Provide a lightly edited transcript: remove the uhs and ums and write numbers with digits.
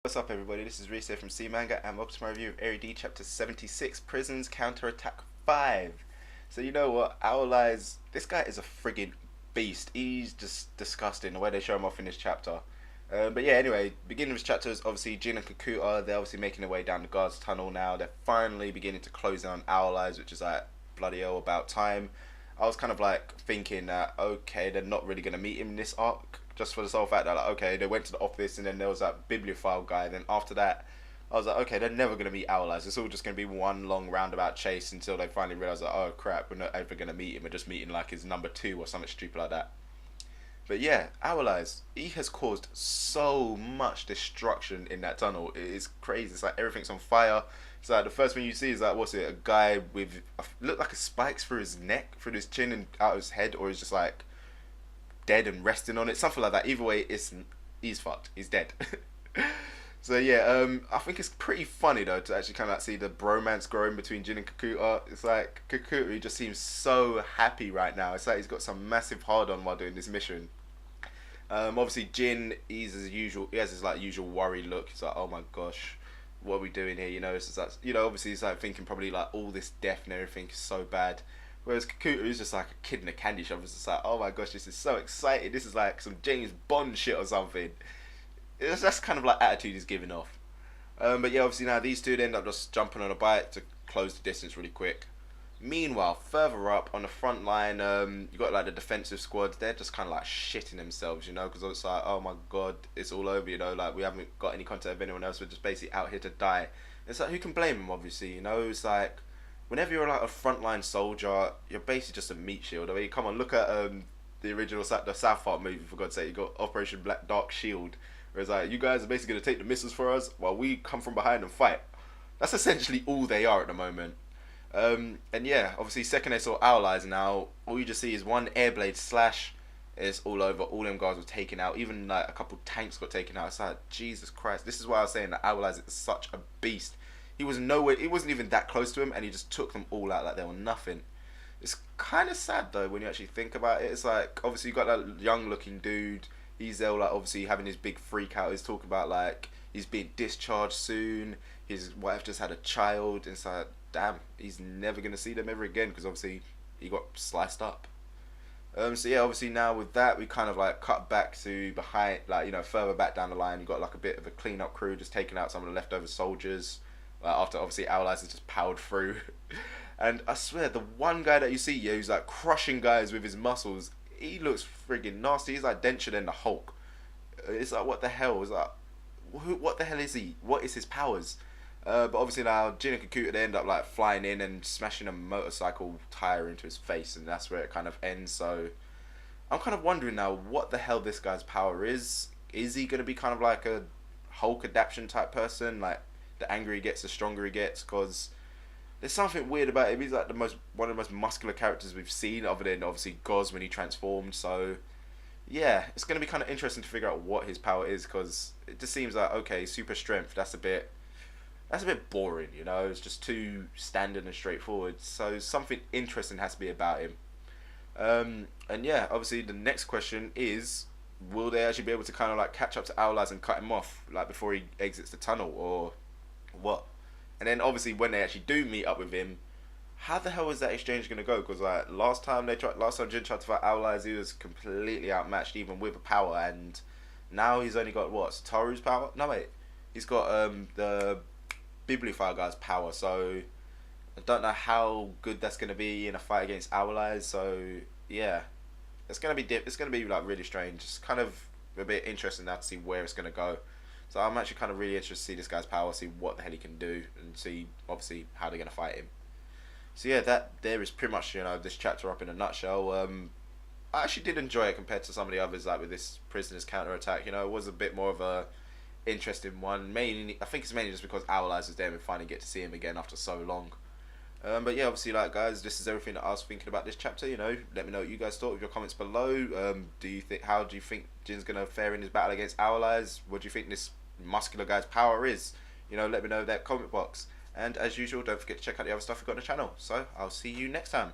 What's up everybody, this is Reese here from C Manga and welcome to my review of AD Chapter 76, Prison's Counterattack 5. So you know what, Owl Eyes, this guy is a friggin' beast. He's just disgusting the way they show him off in this chapter. But yeah, anyway, beginning of this chapter is obviously Jin and Kakuta. They're obviously making their way down the guards tunnel now. They're finally beginning to close in on Owl Eyes, which is like bloody hell about time. I was kind of like thinking that, okay, they're not really going to meet him in this arc, just for the sole fact that, like, okay, they went to the office and then there was that bibliophile guy. Then after that, I was like, okay, they're never going to meet Owl Eyes. It's all just going to be one long roundabout chase until they finally realize that, oh crap, we're not ever going to meet him. We're just meeting like his number 2 or something stupid like that. But yeah, Owl Eyes, he has caused so much destruction in that tunnel. It is crazy. It's like everything's on fire. It's like the first thing you see is like, what's it, a guy with, look like a spikes through his neck, through his chin and out his head, or he's just like dead and resting on it, something like that. Either way, he's fucked. He's dead. So yeah, I think it's pretty funny though to actually kind of like see the bromance growing between Jin and Kakuta. It's like Kakuta, he just seems so happy right now. It's like he's got some massive hard on while doing this mission. Obviously Jin, he's as usual. He has his like usual worried look. He's like, oh my gosh, what are we doing here? You know, it's just like, you know, obviously he's like thinking probably like all this death and everything is so bad. Whereas Kakuta is just like a kid in a candy shop. It's just like, oh my gosh, this is so exciting. This is like some James Bond shit or something. That's kind of like attitude he's giving off. But yeah, obviously now these two end up just jumping on a bike to close the distance really quick. Meanwhile, further up on the front line, you got like the defensive squad. They're just kind of like shitting themselves, you know, because it's like, oh my god, it's all over, you know, like we haven't got any contact with anyone else. We're just basically out here to die. It's like, who can blame them? Obviously, you know, it's like whenever you're like a frontline soldier, you're basically just a meat shield. I mean, come on, look at the original the South Park movie, for God's sake. You got Operation Black Dark Shield, where it's like, you guys are basically gonna take the missiles for us while we come from behind and fight. That's essentially all they are at the moment. And yeah, obviously second they saw Owl Eyes now, all you just see is one airblade slash. It's all over. All them guys were taken out. Even like a couple tanks got taken out. It's like, Jesus Christ. This is why I was saying that Owl Eyes is such a beast. He was nowhere. He wasn't even that close to him, and he just took them all out like they were nothing. It's kind of sad though when you actually think about it. It's like, obviously you got that young looking dude. He's there like obviously having his big freak out. He's talking about like he's being discharged soon. His wife just had a child. And it's like, damn, he's never gonna see them ever again because obviously he got sliced up. So yeah, obviously now with that we kind of like cut back to behind, like, you know, further back down the line. You got like a bit of a cleanup crew just taking out some of the leftover soldiers. After obviously Owl Eyes has just powered through. And I swear the one guy that you see, yeah, who's like crushing guys with his muscles, he looks friggin' nasty. He's like denser than the Hulk. It's like, what the hell? It's like, what the hell is he? What is his powers? But obviously now Jin and Kakuta, they end up like flying in and smashing a motorcycle tire into his face, and that's where it kind of ends. So I'm kind of wondering now what the hell this guy's power is. Is he going to be kind of like a Hulk adaptation type person? Like the angrier he gets, the stronger he gets, because there's something weird about him. He's like one of the most muscular characters we've seen, other than obviously Goz when he transformed. So yeah, it's going to be kind of interesting to figure out what his power is, because it just seems like, okay, super strength, that's a bit boring, you know. It's just too standard and straightforward. So something interesting has to be about him. And yeah, obviously the next question is, will they actually be able to kind of like catch up to Owl Eyes and cut him off like before he exits the tunnel, or what? And then obviously when they actually do meet up with him, how the hell is that exchange gonna go? Because like last time Jin tried to fight Owl Eyes, he was completely outmatched even with a power, and now he's only got what, Taru's power? No wait, he's got the bibliophile guy's power. So I don't know how good that's gonna be in a fight against Owl Eyes. So yeah, it's gonna be like really strange. It's kind of a bit interesting now to see where it's gonna go. So I'm actually kind of really interested to see this guy's power, see what the hell he can do, and see obviously how they're gonna fight him. So yeah, that there is pretty much, you know, this chapter up in a nutshell. I actually did enjoy it compared to some of the others, like with this Prisoner's Counterattack. You know, it was a bit more of a interesting one. Mainly, I think it's mainly just because Owl Eyes is there and we finally get to see him again after so long. But yeah, obviously, like guys, this is everything that I was thinking about this chapter. You know, let me know what you guys thought with your comments below. How do you think Jin's gonna fare in his battle against Owl Eyes? What do you think this muscular guy's power is? You know, let me know in that comment box. And as usual, don't forget to check out the other stuff we've got on the channel. So I'll see you next time.